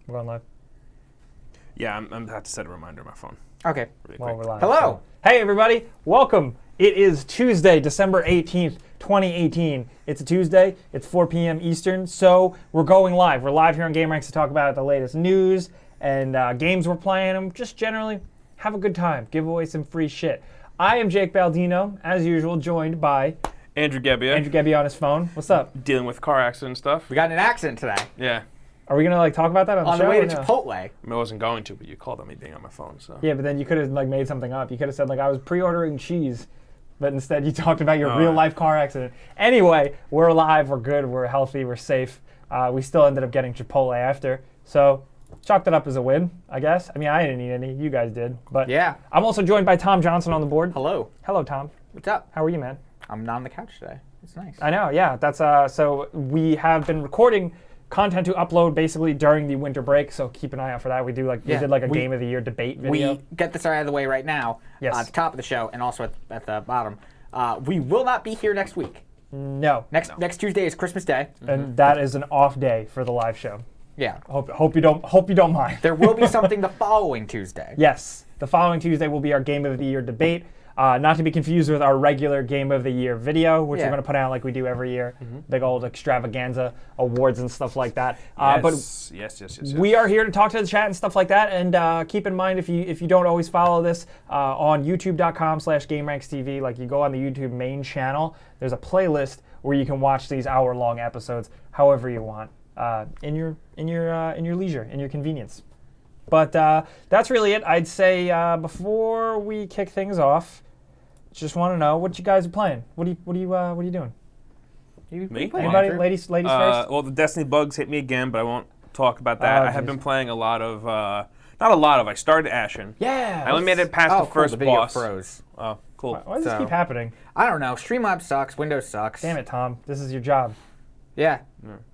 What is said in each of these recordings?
We're going live. Yeah, I'm going to have to set a reminder on my phone. Okay. Really Well, quick. we're live. Hello. Hey, everybody. Welcome. It is Tuesday, December 18th, 2018. It's a Tuesday. It's 4 p.m. Eastern, so we're going live. We're live here on Game Ranks to talk about the latest news and games we're playing and just generally have a good time. Give away some free shit. I am Jake Baldino, as usual, joined by Andrew Gebbia. Andrew Gebbia on his phone. What's up? Dealing with car accident stuff. We got in an accident today Yeah. Are we going to talk about that on the on show? the way or to no? Chipotle. I mean, I wasn't going to, but you called on me being on my phone, so. Yeah, but then you could have made something up. You could have said I was pre-ordering cheese, but instead you talked about your real-life car accident. Anyway, we're alive, we're good, we're healthy, we're safe. We still ended up getting Chipotle after, so chalked it up as a win, I guess. I mean, I didn't eat any, you guys did, but Yeah. I'm also joined by Tom Johnson on the board. Hello. Hello, Tom. What's up? How are you, man? I'm not on the couch today. It's nice. I know, yeah. That's so we have been recording content to upload basically during the winter break, so keep an eye out for that. We did a Game of the Year debate video. We get this out of the way right now. Yes. At the top of the show and also at the bottom. We will not be here next week. No. Next Tuesday is Christmas Day. And that is an off day for the live show. Yeah. Hope you don't mind. There will be something the following Tuesday. Yes, the following Tuesday will be our Game of the Year debate. Not to be confused with our regular Game of the Year video, which we're going to put out like we do every year. Big old extravaganza awards and stuff like that. Yes. We are here to talk to the chat and stuff like that. And keep in mind, if you don't always follow this, on youtube.com/GameRanksTV, like you go on the YouTube main channel, there's a playlist where you can watch these hour-long episodes however you want, in your leisure, in your convenience. But that's really it. I'd say before we kick things off, just want to know what you guys are playing. What are you doing? Me? Anybody? Ladies first. Well, the Destiny bugs hit me again, but I won't talk about that. I have been playing a lot of, not a lot of, I started Ashen. Yeah. I only made it past the first the video boss. froze. Oh, cool. Why does this keep happening? I don't know. Streamlabs sucks. Windows sucks. Damn it, Tom. This is your job. Yeah.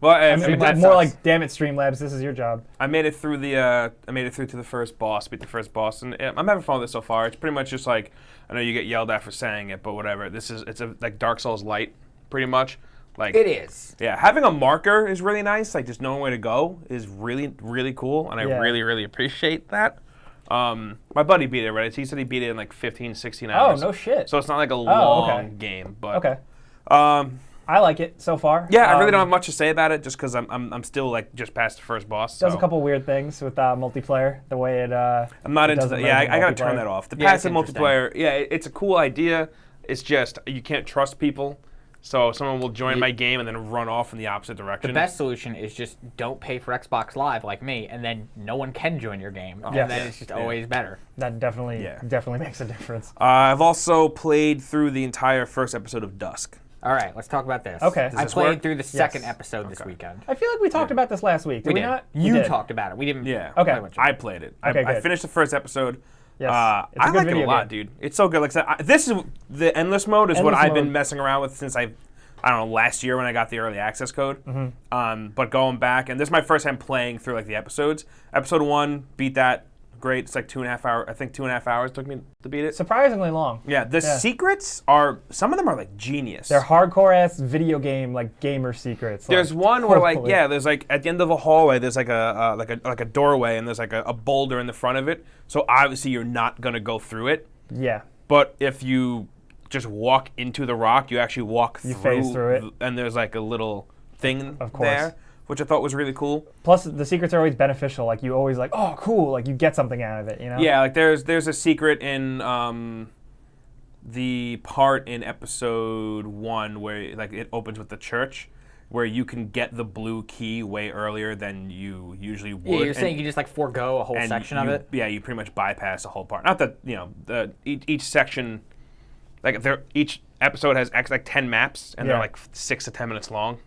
Well, I mean, Streamlabs more sucks. like, damn it, Streamlabs. This is your job. I made it through to the first boss, beat the first boss, and I'm having fun with it so far. It's pretty much just like, I know you get yelled at for saying it, but whatever. It's like Dark Souls light, pretty much. Like It is. Yeah, having a marker is really nice. Like just knowing where to go is really, really cool, and I really, really appreciate that. My buddy beat it, right? He said he beat it in like 15, 16 hours. Oh, no shit. So it's not like a okay. long game, but Okay. I like it so far. yeah, I really don't have much to say about it, just because I'm still like just past the first boss. Does so. a couple weird things with multiplayer, the way it. I'm not into that. Yeah, I gotta turn that off. The Yeah, passive it's interesting. multiplayer, yeah, it's a cool idea. It's just you can't trust people, so someone will join my game and then run off in the opposite direction. The best solution is just don't pay for Xbox Live like me, and then no one can join your game. Yes. And then it's just always better. That definitely makes a difference. I've also played through the entire first episode of Dusk. All right, let's talk about this. Okay. Does I this played work? through the second episode this weekend. I feel like we talked about this last week. Did we did. not? You did. talked about it. We didn't. Yeah. Okay. play much of I it. played it. Okay, I good. finished the first episode. Yes. It's a I good like it a video lot, game. dude. It's so good. Like I said, this is the endless mode is what Endless I've been mode. messing around with since I don't know, last year when I got the early access code. But going back, and this is my first time playing through like the episodes. Episode 1, beat that. Great. It's like 2.5 hours. I think 2.5 hours took me to beat it. Surprisingly long. Yeah, the secrets are, some of them are like genius. They're hardcore ass video game gamer secrets. There's one where there's like at the end of a hallway, there's like a doorway, and there's like a boulder in the front of it. So obviously you're not gonna go through it. Yeah. But if you just walk into the rock, you actually walk through. You phase through it. And there's like a little thing Of course. there, which I thought was really cool. Plus, the secrets are always beneficial. Like you always oh cool, like you get something out of it. You know. Yeah, like there's a secret in the part in episode 1 where like it opens with the church, where you can get the blue key way earlier than you usually would. Yeah, you're saying you just like forego a whole section of it? Yeah, you pretty much bypass the whole part. Not that, each section, each episode has like 10 maps, and they're like 6 to 10 minutes long.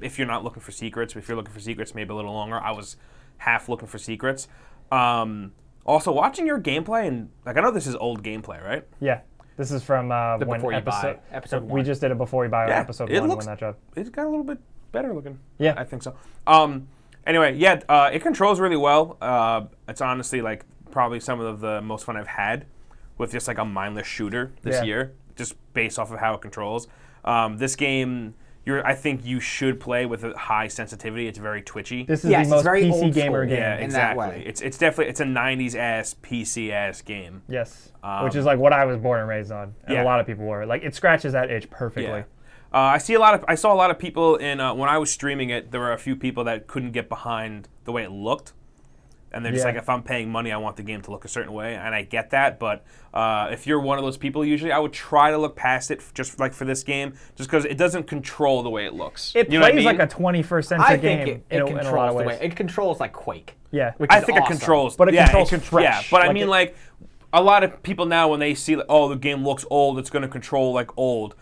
If you're not looking for secrets, if you're looking for secrets, maybe a little longer. I was half looking for secrets. Also, watching your gameplay, and like I know this is old gameplay, right? Yeah. This is from when before you buy episode We 1. just did it before you buy episode 1 when that dropped. It's got a little bit better looking. Yeah. I think so. Anyway, it controls really well. It's honestly like probably some of the most fun I've had with just like a mindless shooter this year, just based off of how it controls. This game I think you should play with a high sensitivity. It's very twitchy. This is Yes, the most it's very PC old gamer school. game. Yeah, in that exactly. way. It's definitely a 90s ass PC ass game. Yes, which is like what I was born and raised on, and Yeah. a lot of people were. Like, it scratches that itch perfectly. Yeah. I saw a lot of people in when I was streaming it. There were a few people that couldn't get behind the way it looked, and they're just Yeah. like, if I'm paying money, I want the game to look a certain way, and I get that. But if you're one of those people, usually I would try to look past it, just like for this game, just because it doesn't control the way it looks. It You know what I plays mean? like a 21st century I game think in a lot controls of the ways. way it controls like Quake. Yeah, Which I is think awesome. it controls, But it controls Yeah, fresh. but I Like mean, it- like a lot of people now, when they see, like, oh, the game looks old, it's going to control like old.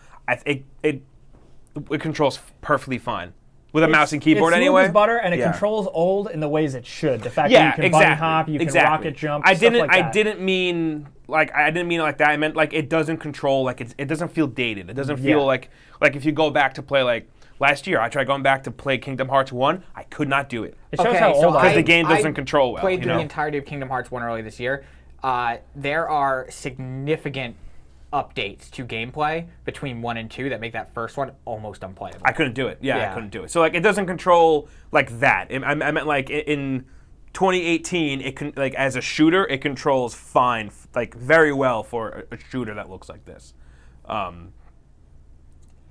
It controls perfectly fine with a mouse and keyboard it's smooth anyway. as butter, and it Yeah. controls old in the ways it should. The fact Yeah, that you can exactly. bunny hop, you can rocket jump, I stuff didn't. like I that. didn't mean like it like that. I meant like it doesn't control like it doesn't feel dated. It doesn't feel Yeah. like if you go back to play like last year, I tried going back to play Kingdom Hearts 1. I could not do it. It shows how old I Because am. the game doesn't control well. Played you through know? the entirety of Kingdom Hearts 1 early this year. There are significant updates to gameplay between 1 and 2 that make that first one almost unplayable. I couldn't do it. Yeah, Yeah. I couldn't do it. So like it doesn't control like that. I meant like in 2018, it can like as a shooter, it controls fine, like very well for a shooter that looks like this.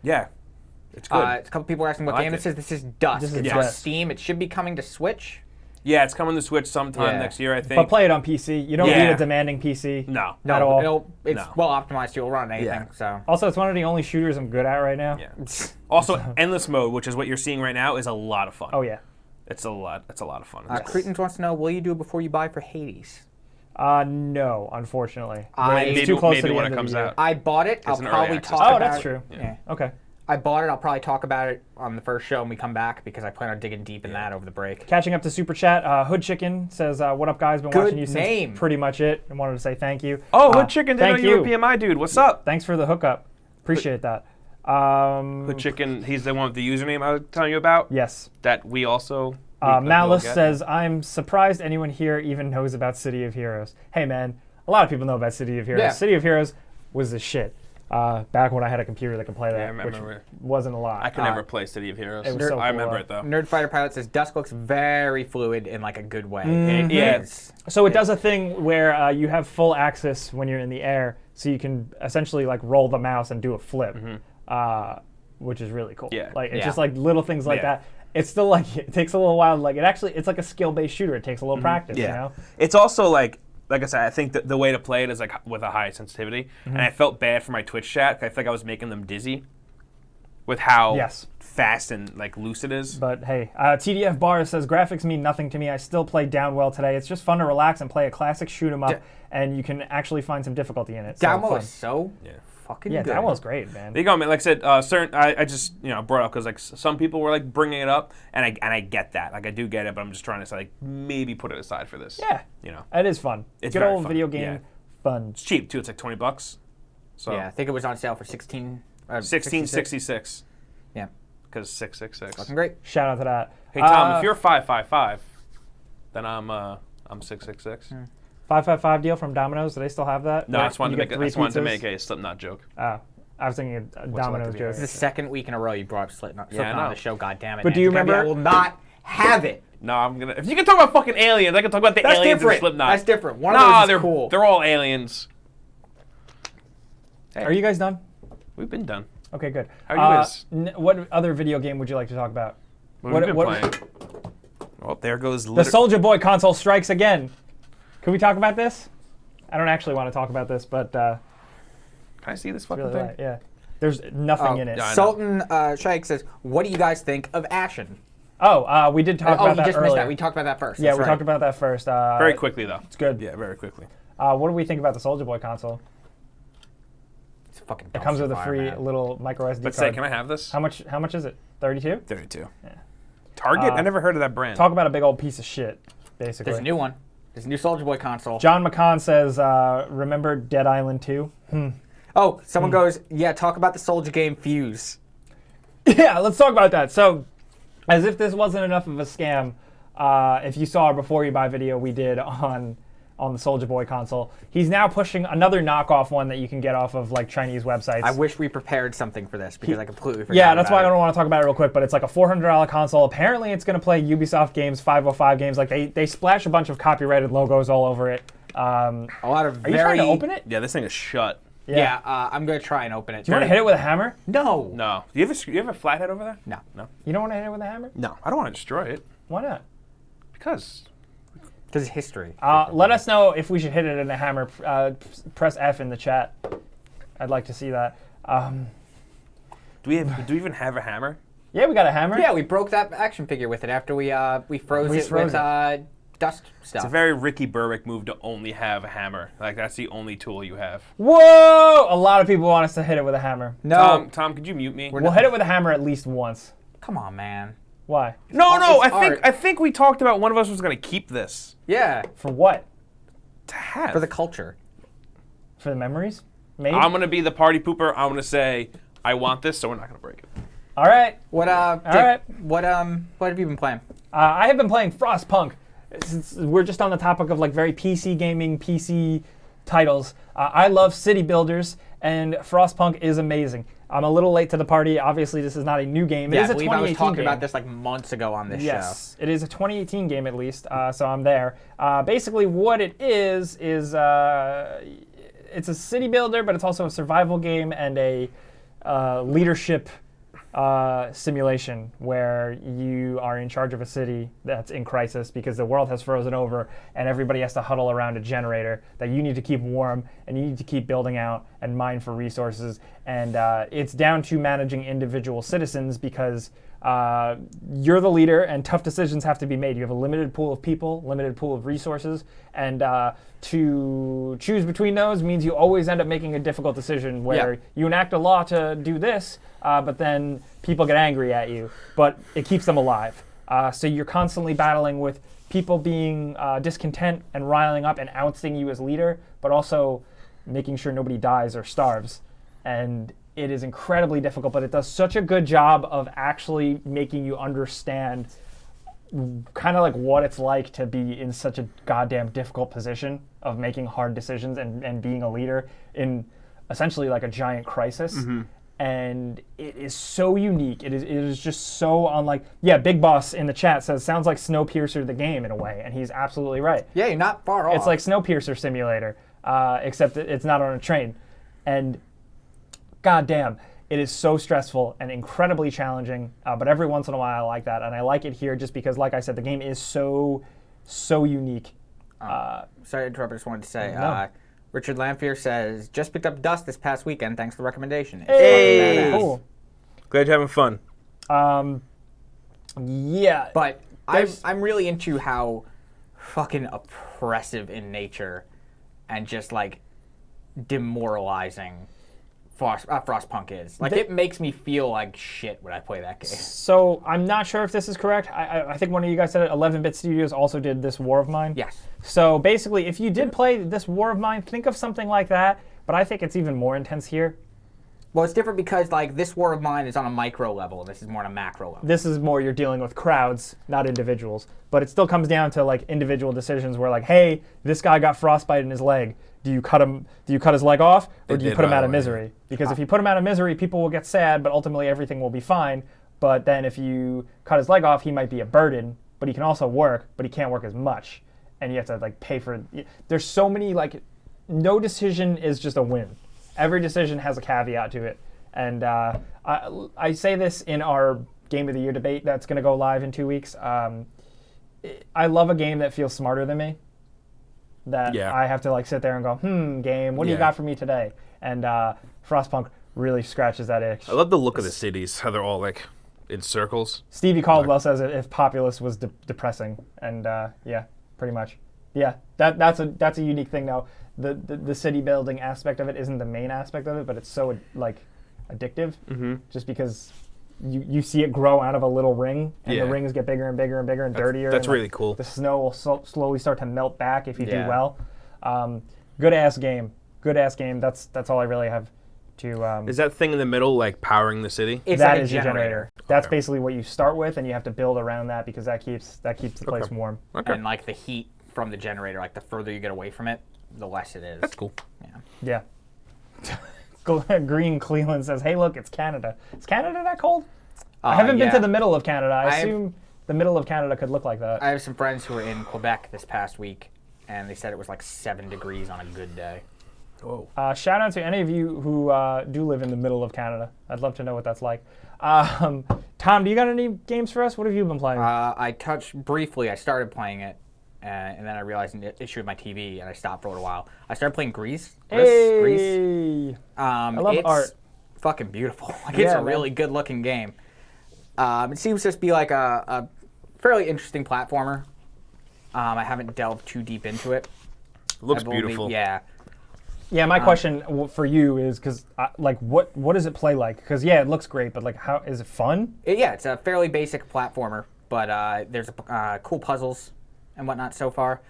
Yeah, it's good. A couple people are asking what I like game it. this is. This is Dusk. This is It's Dusk. on Steam. It should be coming to Switch. Yeah, it's coming to Switch sometime Yeah. next year, I think. But play it on PC. You don't Yeah. need a demanding PC. No. At all. It's No. well optimized. You'll run anything. Yeah. So Also, it's one of the only shooters I'm good at right now. Yeah. Also, endless mode, which is what you're seeing right now, is a lot of fun. Oh yeah. It's a lot. It's a lot of fun. Cretans wants to know: will you do it before you buy for Hades? No, unfortunately. It's Maybe, too close maybe to the when end it of comes the year. out. I bought it. I'll It's an early probably access. talk Oh, about that's it. true. Yeah. Okay. I bought it. I'll probably talk about it on the first show when we come back because I plan on digging deep in that over the break. Catching up to Super Chat, Hood Chicken says, what up, guys? Been Good watching you name. since pretty much it. And wanted to say thank you. Oh, Hood Chicken, didn't thank know you were a PMI dude. What's up? Thanks for the hookup. Appreciate that. Hood Chicken, he's the one with the username I was telling you about. Yes. That we also. Malice will get. says, I'm surprised anyone here even knows about City of Heroes. Hey, man, a lot of people know about City of Heroes. Yeah. City of Heroes was the shit. Back when I had a computer that could play that, I remember. which wasn't a lot. I could never play City of Heroes. it was so I cool, remember it though. Nerd Fighter Pilot says Dusk looks very fluid in like a good way. Mm-hmm. It Yeah. is. So it does a thing where you have full access when you're in the air, so you can essentially like roll the mouse and do a flip, which is really cool. Yeah. Like it's Yeah. just like little things like Yeah. that. It's still like it takes a little while. Like it's like a skill-based shooter. It takes a little practice. You know. It's also like I said, I think that the way to play it is like with a high sensitivity, and I felt bad for my Twitch chat. 'Cause I feel like I was making them dizzy with how Yes. fast and like loose it is. But hey, TDF Bar says graphics mean nothing to me. I still play Downwell today. It's just fun to relax and play a classic shoot 'em up, and you can actually find some difficulty in it. So Downwell fun. is so fucking Yeah, good. Downwell's great, man. There you go, man. Like I said, I just brought up because like some people were like bringing it up, and I get that. Like I do get it, but I'm just trying to say like maybe put it aside for this. Yeah, it is fun. It's good very old fun, video game yeah. fun. It's cheap too. It's like $20. So Yeah, I think it was on sale for 1666 Yeah, because 666. fucking great. Shout out to that. Hey Tom, if you're 555, then I'm 666. 555 deal from Domino's. Do they still have that? No, I Where just wanted you to get make three a pizzas? Slipknot joke. Oh, I was thinking a Domino's to be joke. This is the second week in a row you brought up Slipknot Yeah, I know. on the show. God damn it! But do you Andy Gabby, remember- I will not have it. No, I'm gonna. If you can talk about fucking aliens, I can talk about the That's aliens in different. Slipknot. That's different. One of Nah, those is they're cool. They're all aliens. Are you guys done? We've been done. Okay, good. How are you guys? What other video game would you like to talk about? What have we been playing? Well, there goes The Soldier Boy console strikes again. Can we talk about this? I don't actually want to talk about this, but Can I see this fucking really thing? right, yeah. There's nothing in it. yeah, I know. Sultan Shaikh says, "What do you guys think of Ashen?" Oh, we did talk about you that just earlier. missed that. We talked about that first. Yeah, That's we right. talked about that first. Very quickly though. It's good. Yeah, very quickly. What do we think about the Soldier Boy console? It's a fucking. It comes with a dumpster free fire, man. little micro SD But card. say, can I have this? How much is it? 32? 32. Yeah. Target? I never heard of that brand. Talk about a big old piece of shit, basically. There's a new one. There's a new Soldier Boy console. John McCon says, remember Dead Island 2? Oh, someone goes, yeah, talk about the Soldier game Fuse. Yeah, let's talk about that. So, as if this wasn't enough of a scam, if you saw our Before You Buy video we did on on the Soulja Boy console. He's now pushing another knockoff one that you can get off of like Chinese websites. I wish we prepared something for this because I completely forgot. Yeah, that's why I about don't want to talk about it real quick, but it's like a $400 console. Apparently it's going to play Ubisoft games, 505 games. Like they splash a bunch of copyrighted logos all over it. A lot of Are you trying to open it? Yeah, this thing is shut. Yeah, I'm going to try and open it. Do you want to hit it with a hammer? No. No. Do you have a flathead over there? No. No. You don't want to hit it with a hammer? No. I don't want to destroy it. Why not? Because Because history. Let us know if we should hit it in a hammer. Press F in the chat. I'd like to see that. do we even have a hammer? Yeah, we got a hammer. Yeah, we broke that action figure with it after we froze it with dust stuff. It's a very Ricky Berwick move to only have a hammer. Like, that's the only tool you have. Whoa! A lot of people want us to hit it with a hammer. No. Tom, could you mute me? We'll hit it with a hammer at least once. Come on, man. Why? No, It's art. I think we talked about one of us was going to keep this. Yeah. For what? To have. For the culture. For the memories? Maybe? I'm going to be the party pooper. I'm going to say, I want this, so we're not going to break it. All right. What Jake, right. what have you been playing? I have been playing Frostpunk. Since we're just on the topic of like very PC gaming, PC titles. I love city builders, and Frostpunk is amazing. I'm a little late to the party. Obviously, this is not a new game. It is a 2018 I was talking game. about this like months ago on this show. Yes, it is a 2018 game at least, so I'm there. Basically, what it is it's a city builder, but it's also a survival game and a leadership simulation where you are in charge of a city that's in crisis because the world has frozen over and everybody has to huddle around a generator that you need to keep warm and you need to keep building out and mine for resources. And it's down to managing individual citizens because you're the leader and tough decisions have to be made. You have a limited pool of people, limited pool of resources, and to choose between those means you always end up making a difficult decision where you enact a law to do this, but then people get angry at you, but it keeps them alive. So you're constantly battling with people being discontent and riling up and ousting you as leader, but also making sure nobody dies or starves. And it is incredibly difficult, but it does such a good job of actually making you understand kind of like what it's like to be in such a goddamn difficult position of making hard decisions and being a leader in essentially like a giant crisis. Mm-hmm. And it is so unique. It is just so unlike. Yeah, Big Boss in the chat says, sounds like Snowpiercer the game in a way, and he's absolutely right. Yeah, you're not far off. It's like Snowpiercer Simulator, except it's not on a train. And goddamn, it is so stressful and incredibly challenging, but every once in a while I like that, and I like it here just because, like I said, the game is so unique. Sorry to interrupt, I just wanted to say, No. Richard Lamphere says, just picked up Dust this past weekend, thanks for the recommendation. It's Hey, fucking badass. cool. Glad you're having fun. Yeah, But I'm really into how fucking oppressive in nature and just like demoralizing Frostpunk is. Like, it makes me feel like shit when I play that game. So I'm not sure if this is correct. I think one of you guys said it. 11-Bit Studios also did this War of Mine. Yes. So basically, if you did play this War of Mine, think of something like that. But I think it's even more intense here. Well, it's different because like this War of Mine is on a micro level, and this is more on a macro level. This is more you're dealing with crowds, not individuals. But it still comes down to like individual decisions where like, hey, this guy got frostbite in his leg. Do you cut him? Do you cut his leg off, or do you put him out of misery? Because if you put him out of misery, people will get sad, but ultimately everything will be fine. But then if you cut his leg off, he might be a burden, but he can also work, but he can't work as much, and you have to like pay for. There's so many like, no decision is just a win. Every decision has a caveat to it, and I say this in our Game of the Year debate that's going to go live in 2 weeks. I love a game that feels smarter than me. That I have to like sit there and go, game, what do you got for me today? And Frostpunk really scratches that itch. I love the look of the cities, how they're all like in circles. Stevie Caldwell says if Populous was depressing, and yeah, pretty much. Yeah, that's a unique thing though. The city building aspect of it isn't the main aspect of it, but it's so like addictive, just because you see it grow out of a little ring, and the rings get bigger and bigger and bigger and dirtier. That's and, really cool. The snow will slowly start to melt back if you do well. Good ass game. That's all I really have to. Is that thing in the middle like powering the city? It's that like a is your generator. That's basically what you start with, and you have to build around that because that keeps the place warm. Okay. And like the heat from the generator. Like the further you get away from it, the less it is. That's cool. Yeah. Green Cleveland says, "Hey, look, it's Canada. Is Canada that cold? I haven't been to the middle of Canada. I assume the middle of Canada could look like that." I have some friends who were in Quebec this past week, and they said it was like 7 degrees on a good day. Whoa. Shout out to any of you who do live in the middle of Canada. I'd love to know what that's like. Tom, do you got any games for us? What have you been playing? I touched briefly. I started playing it, and then I realized an issue with my TV, and I stopped for a while. I started playing GRIS. Hey! I love it's art. Fucking beautiful. Like it's a really good-looking game. It seems to just be like a fairly interesting platformer. I haven't delved too deep into it. Looks beautiful. Yeah, my question for you is because, like, what does it play like? Because it looks great, but like, how is it fun? It's a fairly basic platformer, but there's cool puzzles and whatnot so far.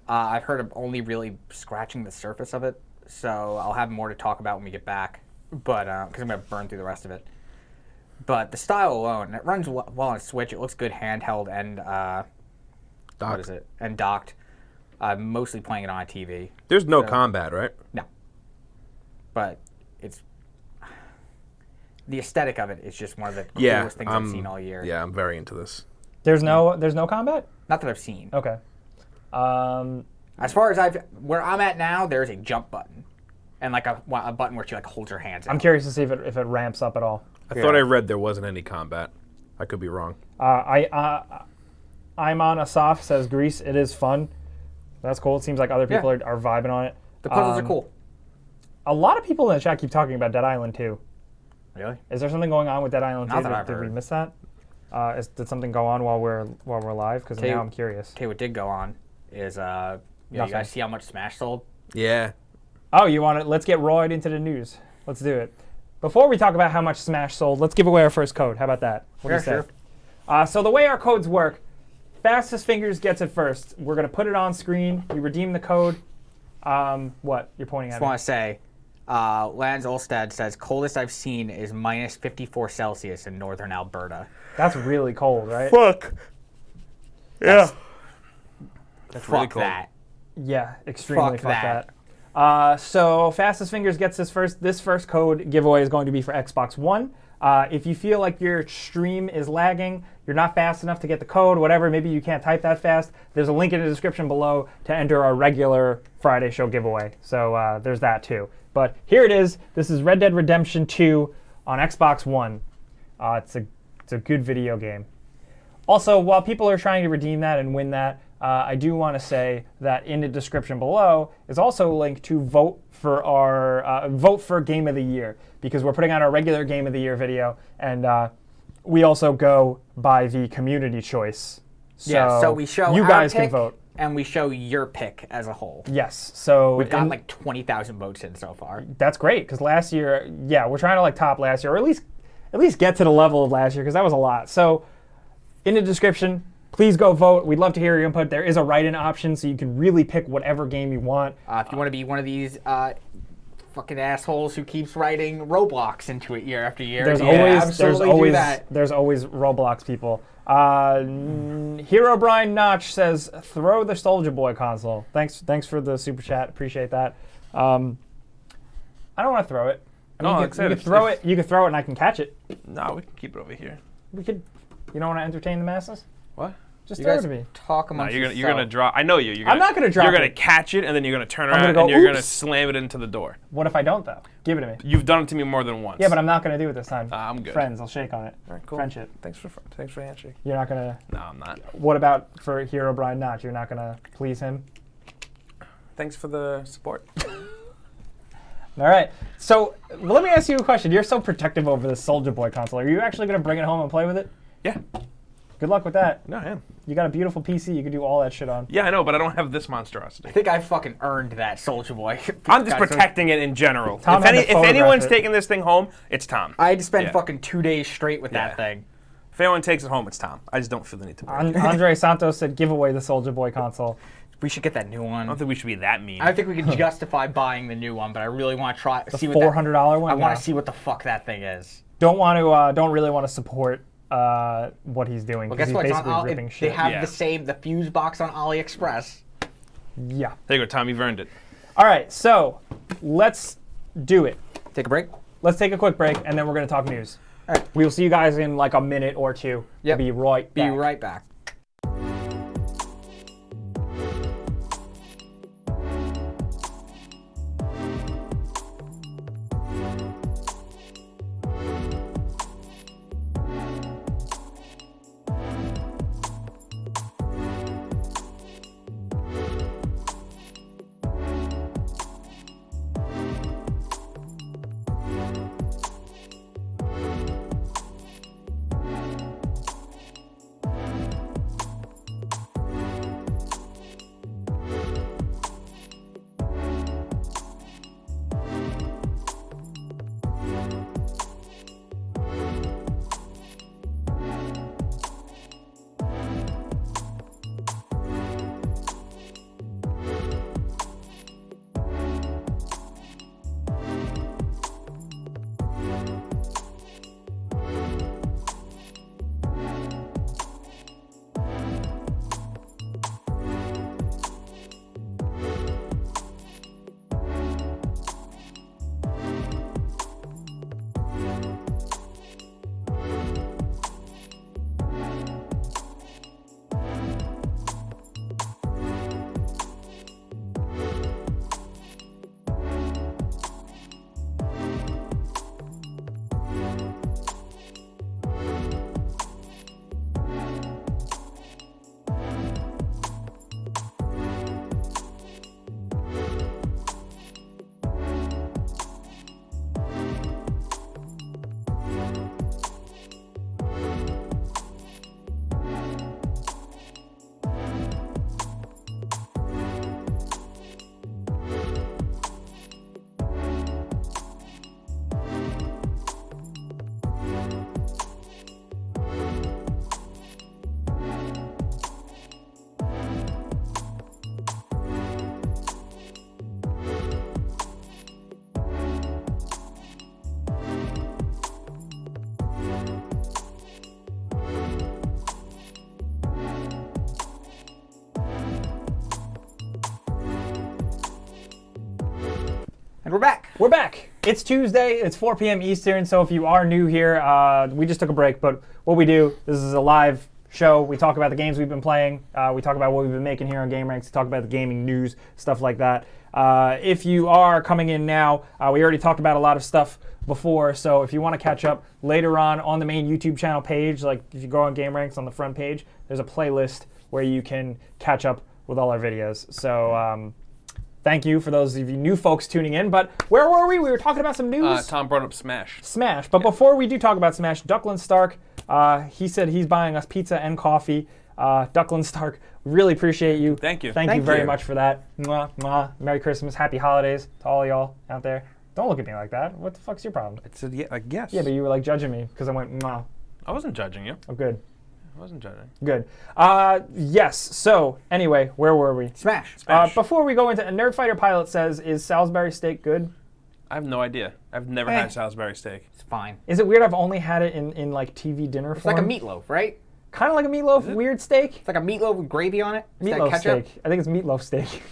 I've heard of only really scratching the surface of it, so I'll have more to talk about when we get back. But because I'm gonna burn through the rest of it. But the style alone, it runs well on a Switch. It looks good handheld and what is it? And docked. I'm mostly playing it on a TV. There's no combat, right? No. But it's the aesthetic of it is just one of the coolest things I've seen all year. Yeah, I'm very into this. There's no combat? Not that I've seen. Okay. As far as where I'm at now, there's a jump button, and like a button where she like holds her hands out. I'm curious to see if it ramps up at all. I thought I read there wasn't any combat. I could be wrong. I'm on Asaf says GRIS. It is fun. That's cool. It seems like other people are vibing on it. The puzzles are cool. A lot of people in the chat keep talking about Dead Island 2. Really? Is there something going on with Dead Island 2? Not that I've Did we heard. miss that? Did something go on while we're live? Because now I'm curious. Okay, what did go on is you guys see how much Smash sold? Yeah. Oh, you want it? Let's get right into the news. Let's do it. Before we talk about how much Smash sold, let's give away our first code. How about that? What do you say? Sure. So the way our codes work, Fastest Fingers gets it first. We're going to put it on screen. You redeem the code. What? You're pointing at Just want to say, Lance Olstad says, coldest I've seen is minus 54 Celsius in northern Alberta. That's really cold, right? Fuck. Yeah. That's really fuck cold. that. Yeah, extremely Fuck that. So Fastest Fingers gets this first code giveaway is going to be for Xbox One. If you feel like your stream is lagging, you're not fast enough to get the code, whatever, maybe you can't type that fast, there's a link in the description below to enter our regular Friday show giveaway. So there's that too. But here it is. This is Red Dead Redemption 2 on Xbox One. It's a good video game. Also, while people are trying to redeem that and win that, I do want to say that in the description below is also a link to vote for Game of the Year, because we're putting out our regular Game of the Year video, and we also go by the community choice. So we show you our guys pick, can vote. and we show your pick as a whole. Yes. So We've got like 20,000 votes in so far. that's great, because last year, we're trying to like top last year, or at least get to the level of last year, because that was a lot. So in the description, please go vote. We'd love to hear your input. There is a write-in option, so you can really pick whatever game you want. If you want to be one of these fucking assholes who keeps writing Roblox into it year after year, There's always Roblox people. Hero Brian Notch says, "Throw the Soldier Boy console." Thanks for the super chat. Appreciate that. I don't want to throw it. No, you can throw it. You can throw it, and I can catch it. No, we can keep it over here. We could. You don't want to entertain the masses? What? Just You throw it guys to me. talk No, amongst you're gonna drop. I know you. You're I'm not gonna drop You're gonna it. catch it, and then you're gonna turn gonna around go, and you're gonna "Oops." slam it into the door. What if I don't though? Give it to me. You've done it to me more than once. Yeah, but I'm not gonna do it this time. I'm good. Friends, I'll shake on it. All right, cool. Friendship. Thanks for the handshake. You're not gonna. No, I'm not. What about for Hero Brian Notch? You're not gonna please him? Thanks for the support. All right. So let me ask you a question. You're so protective over the Soldier Boy console. Are you actually gonna bring it home and play with it? Yeah. Good luck with that. No, I am. You got a beautiful PC. You can do all that shit on. Yeah, I know, but I don't have this monstrosity. I think I fucking earned that Soldier Boy. I'm just protecting it in general. Tom had to If photograph anyone's it. taking this thing home, it's Tom. I had to spend Yeah. fucking 2 days straight with Yeah. that thing. If anyone takes it home, it's Tom. I just don't feel the need to bring it. Andre Santos said, "Give away the Soldier Boy console." We should get that new one. I don't think we should be that mean. I think we can justify buying the new one, but I really want to try The see what $400 one. I want No. to see what the fuck that thing is. Don't really want to support what he's doing, Well, because guess he's what? It's on basically ripping they shit. have Yeah. the fuse box on AliExpress. Yeah. There you go, Tom. You've earned it. All right, so let's do it. Take a break. Let's take a quick break, and then we're going to talk news. All right. We will see you guys in like a minute or two. Yep. Be right back. Be right back. And we're back. We're back. It's Tuesday. It's 4 p.m. Eastern. So if you are new here, we just took a break. But what we do, this is a live show. We talk about the games we've been playing. We talk about what we've been making here on GameRanks. We talk about the gaming news, stuff like that. If you are coming in now, we already talked about a lot of stuff before. So if you want to catch up later on the main YouTube channel page, like if you go on GameRanks on the front page, there's a playlist where you can catch up with all our videos. So thank you for those of you new folks tuning in. But where were we? We were talking about some news. Tom brought up Smash. Smash. But before we do talk about Smash, Duckland Stark, he said he's buying us pizza and coffee. Duckland Stark, really appreciate you. Thank you. Thank you very much for that. Mwah, mwah. Merry Christmas. Happy holidays to all y'all out there. Don't look at me like that. What the fuck's your problem? It's a guess. Yeah, but you were like judging me because I went, mwah. I wasn't judging you. Oh, good. I wasn't judging. Good. Yes. So, anyway, where were we? Smash. Before we go into Nerd Fighter Pilot says, is Salisbury steak good? I have no idea. I've never had Salisbury steak. It's fine. Is it weird I've only had it in like TV dinner It's form? like a meatloaf, right? Kind of like a meatloaf, weird steak. It's like a meatloaf with gravy on it. Is that Meatloaf ketchup? steak. I think it's meatloaf steak.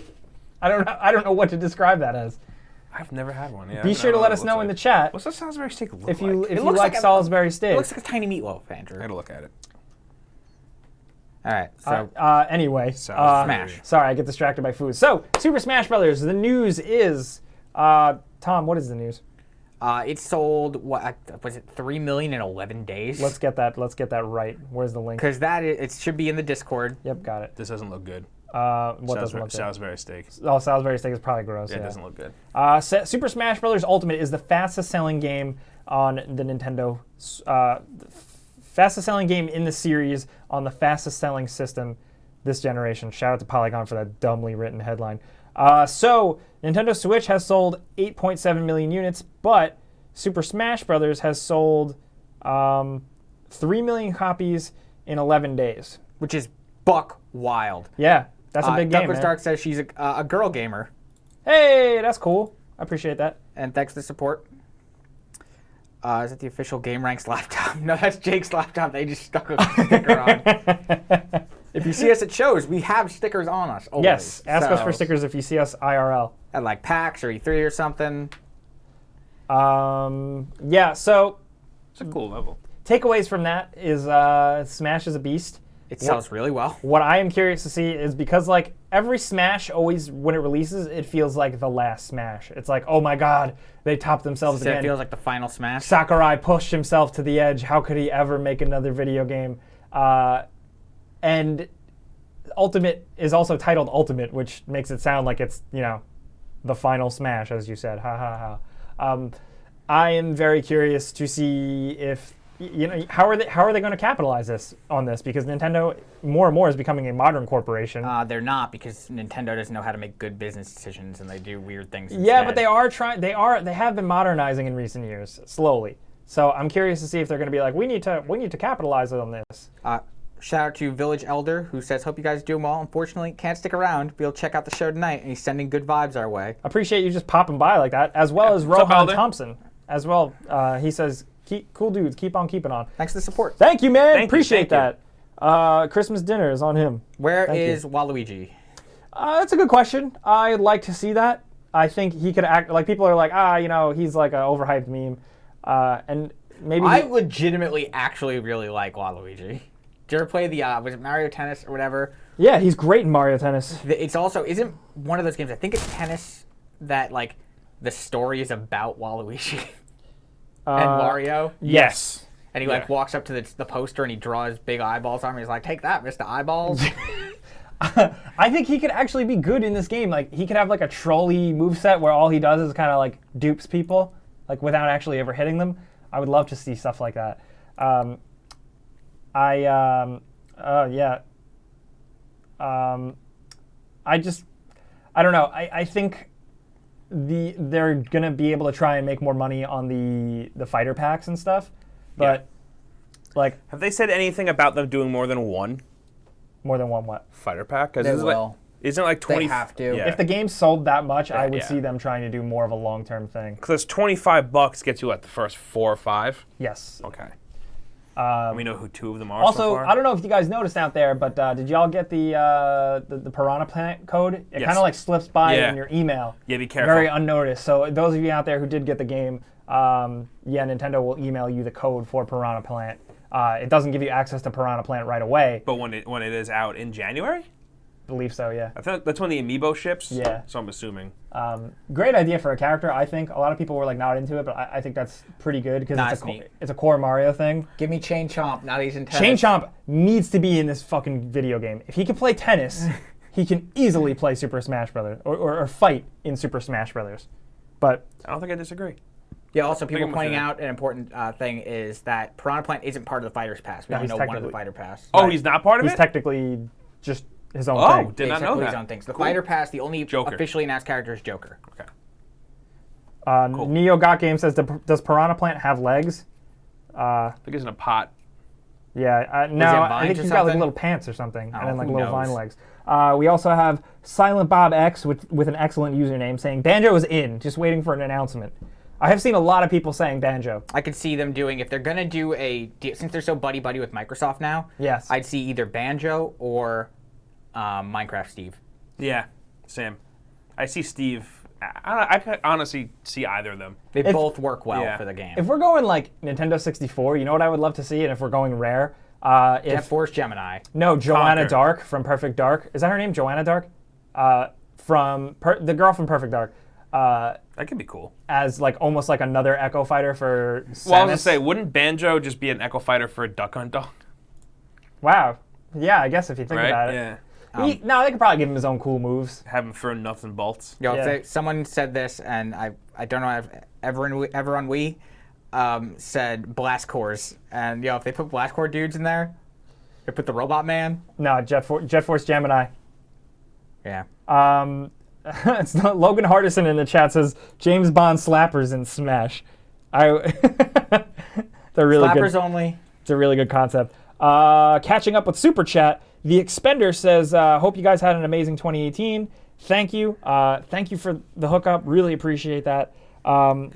I don't know what to describe that as. I've never had one. Yeah, Be sure to let us know in the chat What's a Salisbury steak look if like? you looks like like a- Salisbury steak. It looks like a tiny meatloaf, Andrew. I gotta look at it. All right, so Anyway, Salisbury. sorry, I get distracted by food. So, Super Smash Brothers. The news is, Tom, what is the news? it sold, what was it, 3 million in 11 days? Let's get that right. Where's the link? Because it should be in the Discord. Yep, got it. This doesn't look good. What doesn't look good? Salisbury steak. Oh, Salisbury steak is probably gross. Yeah, Yeah, it doesn't look good. Super Smash Bros. Ultimate is the fastest selling game on the Nintendo, fastest selling game in the series on the fastest selling system this generation. Shout out to Polygon for that dumbly written headline. So Nintendo Switch has sold 8.7 million units, but Super Smash Bros. Has sold 3 million copies in 11 days. Which is buck wild. Yeah, that's a big game, Duckwood man. Stark says she's a girl gamer. Hey, that's cool. I appreciate that. And thanks for the support. Is it the official GameRanks laptop? No, that's Jake's laptop. They just stuck a sticker on. If you see us at shows, we have stickers on us. Always. Yes, ask us for stickers if you see us IRL. At like PAX or E3 or something. Yeah, so It's a cool level. takeaways from that is Smash is a beast. It sells really well. What I am curious to see is because like every Smash always, when it releases, it feels like the last Smash. It's like, oh my god, they topped themselves So again. it feels like the final Smash. Sakurai pushed himself to the edge. How could he ever make another video game? And Ultimate is also titled Ultimate, which makes it sound like it's, the final Smash, as you said. Ha ha ha. I am very curious to see if how are they going to capitalize on this, because Nintendo more and more is becoming a modern corporation. They're not, because Nintendo doesn't know how to make good business decisions and they do weird things instead. Yeah, but they are trying. They have been modernizing in recent years, slowly. So I'm curious to see if they're going to be like, we need to capitalize on this. Shout out to Village Elder, who says, hope you guys do well. Unfortunately, can't stick around, but you'll check out the show tonight, and he's sending good vibes our way. Appreciate you just popping by like that, as well as What's up, Rohan Elder? Thompson, as well. He says, cool dudes, keep on keeping on. Thanks for the support. Thank you, man. Thank you, Appreciate thank that. Christmas dinner is on him. Where Thank is you. Waluigi? That's a good question. I'd like to see that. I think he could act like people are like, he's like an overhyped meme, and maybe I legitimately actually really like Waluigi. Did you ever play the, was it Mario Tennis or whatever? yeah, he's great in Mario Tennis. It's also, isn't one of those games, I think it's tennis, that like the story is about Waluigi and Mario. Yes. And he like walks up to the poster and he draws big eyeballs on him. He's like, take that, Mr. Eyeballs. I think he could actually be good in this game. Like he could have like a trolley moveset where all he does is kind of like dupes people, like without actually ever hitting them. I would love to see stuff like that. I don't know. I think they're gonna be able to try and make more money on the fighter packs and stuff, but like Have they said anything about them doing more than one more than one what? fighter pack? 'Cause They isn't will. Isn't it like 20? They have to. Yeah. If the game sold that much, I would yeah. see them trying to do more of a long-term thing. Because $25 gets you, the first 4 or 5? Yes. Okay. We know who 2 of them are Also, so far. I don't know if you guys noticed out there, but did y'all get the Piranha Plant code? It Yes. kind of like slips by Yeah. in your email. Yeah, be careful. Very unnoticed. So those of you out there who did get the game, Nintendo will email you the code for Piranha Plant. It doesn't give you access to Piranha Plant right away. But when it is out in January? I believe so, yeah. I think that's when the amiibo ships. Yeah. So I'm assuming. Great idea for a character, I think. A lot of people were like not into it, but I think that's pretty good because Nah, it's, it's neat. it's a core Mario thing. Give me Chain Chomp, now that he's in tennis. Chain Chomp needs to be in this fucking video game. If he can play tennis, he can easily play Super Smash Brothers or fight in Super Smash Brothers. But I don't think I disagree. Yeah, also people I'm pointing with out an important thing is that Piranha Plant isn't part of the Fighter's Pass. We No, only he's know one of the technically- Fighter Pass. Oh, he's not part of he's it? technically just his own Oh, thing. did not know His that. own things. The Cool. Fighter Pass, the only Joker. officially announced character is Joker. Okay. Neo Got Game says, does Piranha Plant have legs? I think it's in a pot. Yeah, no, he have I think vines or he's got like something? little pants or something, Oh, and then like who little vine knows? legs. We also have Silent Bob X with an excellent username saying Banjo is in, just waiting for an announcement. I have seen a lot of people saying Banjo. I could see them doing, if they're going to do since they're so buddy-buddy with Microsoft now, Yes. I'd see either Banjo or Minecraft Steve. Yeah, Sam. I see Steve. I could honestly see either of them. They If- both work well Yeah. for the game. If we're going like Nintendo 64, you know what I would love to see, and if we're going rare, Jet if Force Gemini. no Joanna Conquer. Dark from Perfect Dark, is that her name? Joanna Dark, from the girl from Perfect Dark, That could be cool. as like almost like another Echo Fighter for Samus. Well, I was gonna say, wouldn't Banjo just be an Echo Fighter for a Duck Hunt dog? Wow. Yeah, I guess if you think Right? about it. Yeah. No, they could probably give him his own cool moves. Have him throw nuts and bolts. Yo, Yeah. if someone said this, and I don't know if everyone we said Blast Cores, and if they put Blast Core dudes in there, they put the Robot Man. No, Jet Force Gemini. Yeah. It's not, Logan Hardison in the chat says James Bond slappers in Smash. They're really Slappers good. only. It's a really good concept. Catching up with Super Chat, the Expender says, hope you guys had an amazing 2018. Thank you. Thank you for the hookup. Really appreciate that.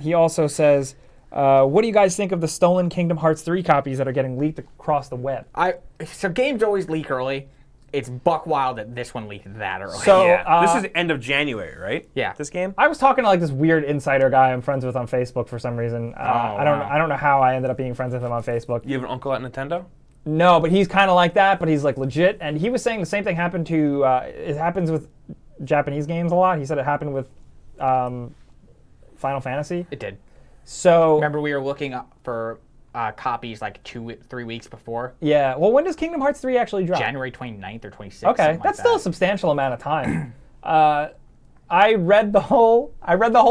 He also says, what do you guys think of the stolen Kingdom Hearts 3 copies that are getting leaked across the web? So games always leak early, it's buck wild that this one leaked that early. So this is the end of January, right? Yeah. This game. I was talking to like this weird insider guy I'm friends with on Facebook for some reason. I don't know how I ended up being friends with him on Facebook. You have an uncle at Nintendo? No, but he's kind of like that, but he's like legit. And he was saying the same thing happened to, it happens with Japanese games a lot. He said it happened with Final Fantasy. It did. So Remember we were looking up for copies like 2-3 weeks before? yeah, well, when does Kingdom Hearts 3 actually drop? January 29th or 26th. Okay, that's still a substantial amount of time. I read the whole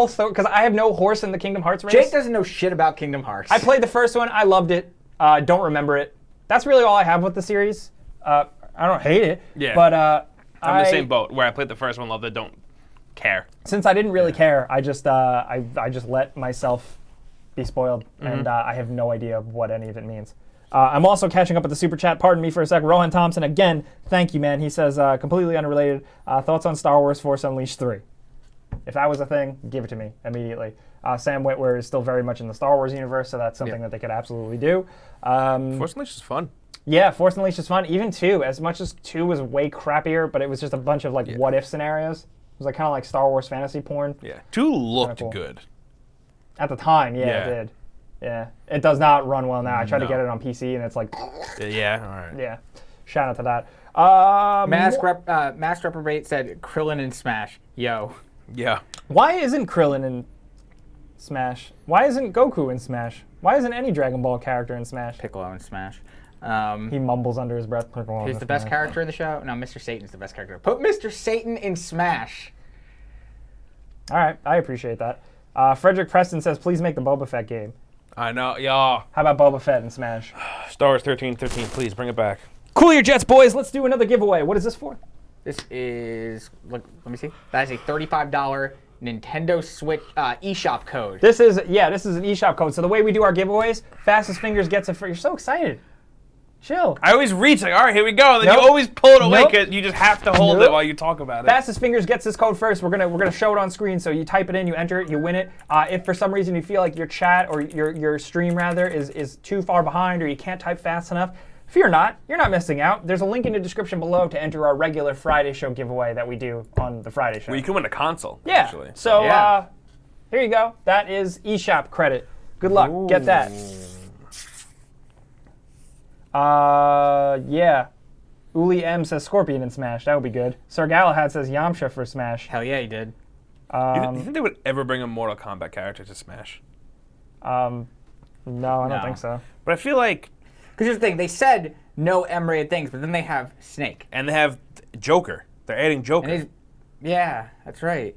story because I have no horse in the Kingdom Hearts race. Jake doesn't know shit about Kingdom Hearts. I played the first one. I loved it. Don't remember it. That's really all I have with the series. I don't hate it. Yeah. But I'm in the same boat where I played the first one, loved it, don't care. Since I didn't really care, I just let myself be spoiled, and I have no idea what any of it means. I'm also catching up with the super chat. Pardon me for a sec. Rohan Thompson, again, thank you, man. He says, completely unrelated, thoughts on Star Wars Force Unleashed 3. If that was a thing, give it to me immediately. Sam Witwer is still very much in the Star Wars universe, so that's something that they could absolutely do. Force Unleashed is fun. Yeah, Force Unleashed is fun. Even 2, as much as 2 was way crappier, but it was just a bunch of like what-if scenarios. It was like kind of like Star Wars fantasy porn. Yeah. 2 looked cool. good. At the time, it did. Yeah, it does not run well now. I tried to No. get it on PC, and it's like, Yeah, all right. yeah. Shout out to that. Mask Reprobate said Krillin in Smash. Yo. Yeah. Why isn't Krillin in Smash? Why isn't Goku in Smash? Why isn't any Dragon Ball character in Smash? Piccolo in Smash. He mumbles under his breath. Who's the best character in the show? No, Mr. Satan's the best character. Put Mr. Satan in Smash. All right, I appreciate that. Frederick Preston says, please make the Boba Fett game. I know, y'all. How about Boba Fett in Smash? Star Wars 1313, please bring it back. Cool your jets, boys. Let's do another giveaway. What is this for? This is, look, let me see. That is a $35 Nintendo Switch eShop code. This is an eShop code. So the way we do our giveaways, Fastest Fingers gets it for. You're so excited. Chill. I always reach like, all right, here we go. And then Nope. you always pull it away Nope. because you just have to hold Nope. it while you talk about it. Fastest Fingers gets this code first. We're gonna show it on screen. So you type it in, you enter it, you win it. If for some reason you feel like your chat or your stream rather is too far behind or you can't type fast enough, fear not. You're not missing out. There's a link in the description below to enter our regular Friday show giveaway that we do on the Friday show. Well, you can win a console, yeah. actually. So Yeah. here you go. That is eShop credit. Good luck. Get that. Yeah. Uli M says Scorpion in Smash. That would be good. Sir Galahad says Yamcha for Smash. Hell yeah, he did. You think they would ever bring a Mortal Kombat character to Smash? No, I don't No. think so. But I feel like, Because here's the thing, they said no M-rated things, but then they have Snake. and they have Joker. They're adding Joker. And yeah, that's right.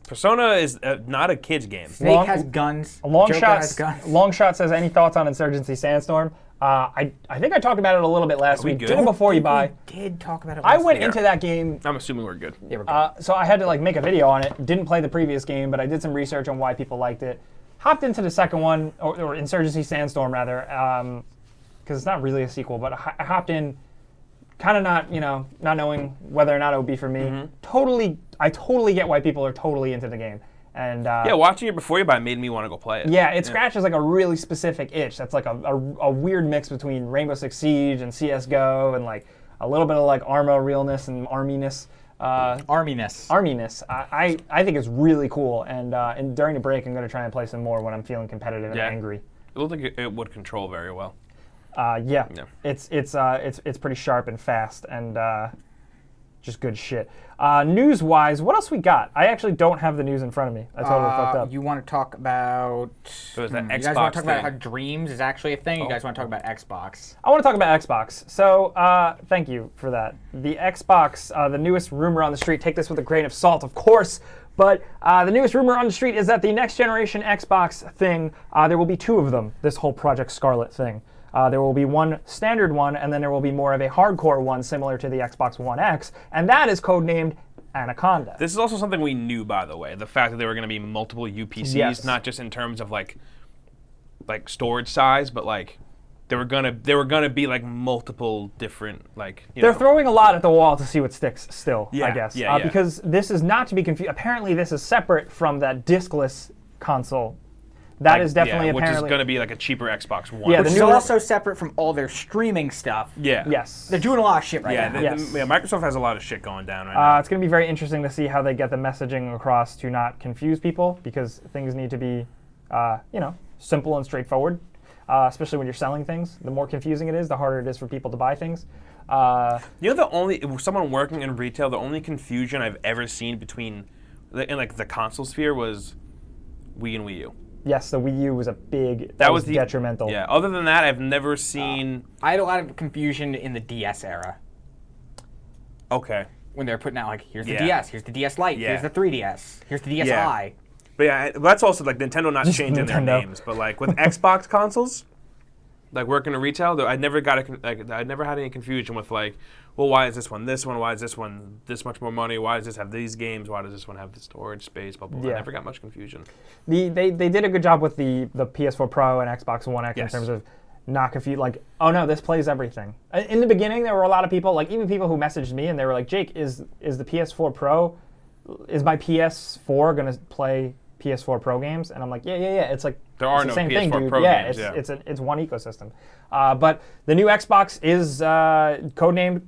Persona is not a kid's game. Snake has guns. Long Joker shot. has guns. Long shot says any thoughts on Insurgency Sandstorm? I think I talked about it a little bit last we week. good? Do it before you buy. We did talk about it I last went week. into that game. I'm assuming we're good. Yeah, we're good. So I had to like make a video on it. Didn't play the previous game, but I did some research on why people liked it. Hopped into the second one, or Insurgency Sandstorm rather, because it's not really a sequel. But I hopped in, kind of not knowing whether or not it would be for me. I totally get why people are totally into the game. And Yeah, watching it before you buy made me want to go play it. yeah, it scratches like a really specific itch. That's like a weird mix between Rainbow Six Siege and CS:GO, and like a little bit of like Arma realness and arminess. Arminess. Arminess. I think it's really cool, and during the break, I'm going to try and play some more when I'm feeling competitive and angry. It looked like it would control very well. Yeah. It's pretty sharp and fast, and just good shit. News-wise, what else we got? I actually don't have the news in front of me. I totally fucked up. You want to talk about? There's that You guys Xbox want to talk about thing. how Dreams is actually a thing? You guys want to talk about Xbox? I want to talk about Xbox. So, thank you for that. The Xbox, the newest rumor on the street, take this with a grain of salt, of course, but the newest rumor on the street is that the next generation Xbox thing, there will be 2 of them, this whole Project Scarlet thing. There will be one standard one, and then there will be more of a hardcore one similar to the Xbox One X, and that is codenamed Anaconda. This is also something we knew, by the way. The fact that there were going to be multiple UPCs, Yes. not just in terms of like storage size, but like they were gonna be like multiple different They're throwing a lot at the wall to see what sticks still, I Yeah, guess. yeah. Because this is not to be confused. Apparently, this is separate from that discless console That is definitely which apparently is going to be like a cheaper Xbox One. Yeah, Which the is new- also separate from all their streaming stuff. yeah. Yes. They're doing a lot of shit right Yeah, now. Yes. Microsoft has a lot of shit going down right now. It's going to be very interesting to see how they get the messaging across to not confuse people, because things need to be, simple and straightforward, especially when you're selling things. The more confusing it is, the harder it is for people to buy things. Someone working in retail, the only confusion I've ever seen in the console sphere was Wii and Wii U. Yes, the Wii U was that was detrimental. Yeah. Other than that, I've never seen. I had a lot of confusion in the DS era Okay. when they're putting out like, here's the Yeah. DS, here's the DS Lite, Yeah. here's the 3DS, here's the DSi. But yeah, that's also like Nintendo not changing their Nintendo. names. But like with Xbox consoles, like working in retail, I never had any confusion with like, well, why is this one this one? Why is this one this much more money? Why does this have these games? Why does this one have the storage space? Blah blah blah. Yeah. I never got much confusion. They did a good job with the PS4 Pro and Xbox One X in Yes. terms of not confuse. Like, oh no, this plays everything. In the beginning, there were a lot of people, like even people who messaged me and they were like, Jake, is the PS4 Pro, is my PS4 gonna play PS4 Pro games? And I'm like, yeah. It's like There are it's no the same PS4 thing, dude. Pro yeah, games. it's one ecosystem. But the new Xbox is codenamed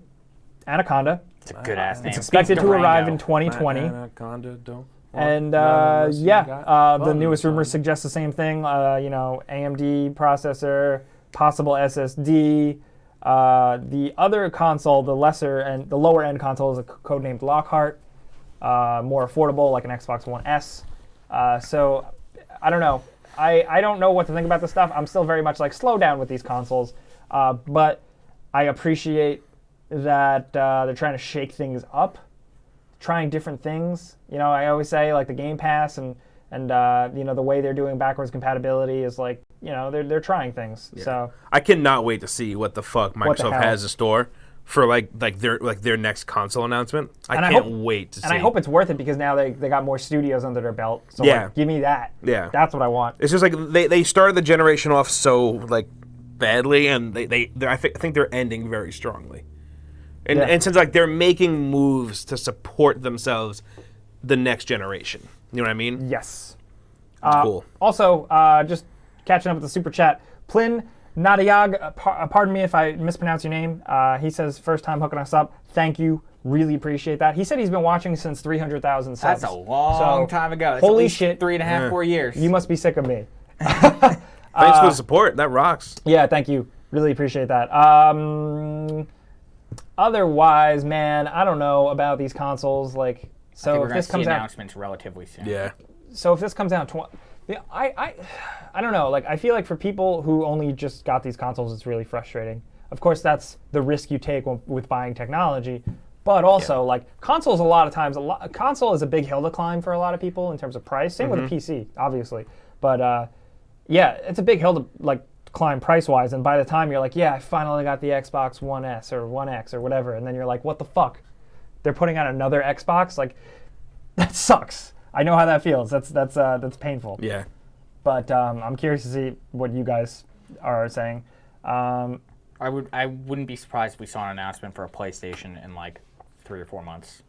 Anaconda. It's a good ass name. It's expected to arrive in 2020. Anaconda, don't And the newest rumors suggest the same thing. AMD processor, possible SSD. The other console, the lower end console, is codenamed Lockhart, more affordable, like an Xbox One S. So I don't know. I don't know what to think about this stuff. I'm still very much like, slow down with these consoles, but I appreciate that they're trying to shake things up, trying different things. I always say like the Game Pass and the way they're doing backwards compatibility is like, they're trying things. Yeah. So I cannot wait to see what the fuck Microsoft has in store for their next console announcement. I can't wait to see. And I hope it's worth it, because now they got more studios under their belt. So give me that. Yeah. That's what I want. It's just like they started the generation off so like badly, and I think they're ending very strongly. And since like they're making moves to support themselves the next generation. You know what I mean? Yes. Cool. Also, just catching up with the super chat, Plin Nadiag, pardon me if I mispronounce your name. He says, first time hooking us up. Thank you. Really appreciate that. He said he's been watching since 300,000 subs. That's a long time ago. That's holy at least shit. 3.5, 4 years. You must be sick of me. Thanks for the support. That rocks. Yeah, thank you. Really appreciate that. Otherwise, man, I don't know about these consoles. Like, so if this comes out, announcements relatively soon. Yeah. So if this comes out, I don't know. Like, I feel like for people who only just got these consoles, it's really frustrating. Of course, that's the risk you take with buying technology. But also, like, consoles, a lot of times, console is a big hill to climb for a lot of people in terms of price. Same with a PC, obviously. But it's a big hill to like climb price-wise. And by the time you're like, I finally got the Xbox One S or One X or whatever, and then you're like, what the fuck? They're putting out another Xbox? Like, that sucks. I know how that feels. That's painful. Yeah. But I'm curious to see what you guys are saying. I wouldn't be surprised if we saw an announcement for a PlayStation in like 3 or 4 months.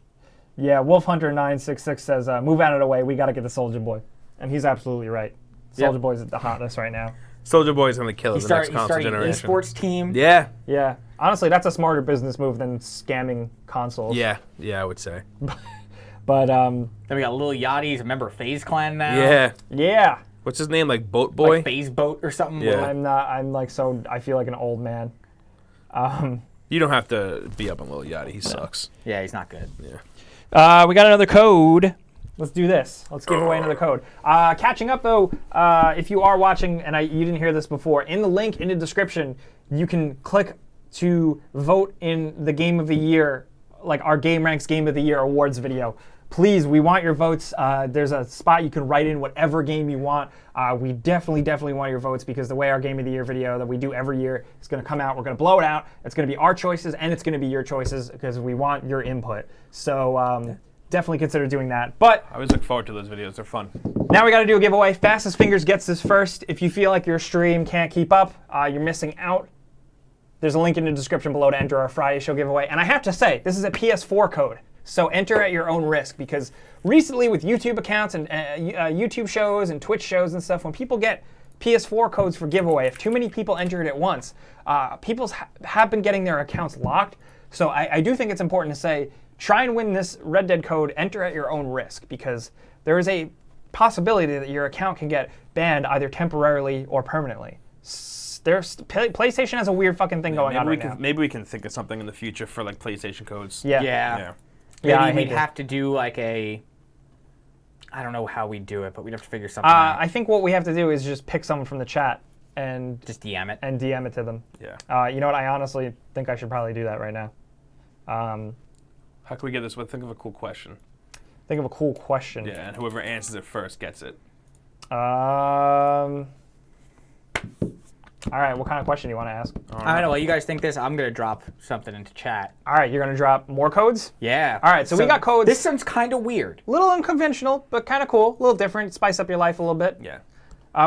Yeah, Wolfhunter966 says, move out of the way. We got to get the Soldier Boy. And he's absolutely right. Soldier Boy's the hotness right now. Soldier Boy's going to kill the next console generation. He's starting an esports team. Yeah. Yeah. Honestly, that's a smarter business move than scamming consoles. Yeah, I would say. But then we got Lil Yachty. He's a member of FaZe Clan now. Yeah. Yeah. What's his name? Like Boat Boy? Like FaZe Boat or something. Yeah. I feel like an old man. You don't have to be up on Lil Yachty. He sucks. Yeah, he's not good. Yeah. We got another code. Let's do this. Let's give away another code. Catching up, though, if you are watching and you didn't hear this before, in the link in the description, you can click to vote in the Game of the Year, like our Game Ranks Game of the Year awards video. Please, we want your votes. There's a spot you can write in whatever game you want. We definitely want your votes, because the way our Game of the Year video that we do every year is going to come out, we're going to blow it out. It's going to be our choices, and it's going to be your choices, because we want your input. So definitely consider doing that. But I always look forward to those videos. They're fun. now we got to do a giveaway. Fastest Fingers gets this first. If you feel like your stream can't keep up, you're missing out, there's a link in the description below to enter our Friday show giveaway. And I have to say, this is a PS4 code. So enter at your own risk, because recently with YouTube accounts and YouTube shows and Twitch shows and stuff, when people get PS4 codes for giveaway, if too many people enter it at once, people have been getting their accounts locked. So I do think it's important to say, try and win this Red Dead code, enter at your own risk, because there is a possibility that your account can get banned either temporarily or permanently. PlayStation has a weird fucking thing going on right now. Maybe we can think of something in the future for like PlayStation codes. Yeah. Maybe we'd have to do like I don't know how we do it, but we'd have to figure something out. I think what we have to do is just pick someone from the chat and just DM it. And DM it to them. Yeah. You know what? I honestly think I should probably do that right now. How can we get this? Think of a cool question. Think of a cool question. Yeah, and whoever answers it first gets it. All right, what kind of question do you want to ask? I don't know. While you guys think this, I'm going to drop something into chat. All right, you're going to drop more codes? Yeah. All right, so we got codes. This one's kind of weird. A little unconventional, but kind of cool. A little different. Spice up your life a little bit. Yeah.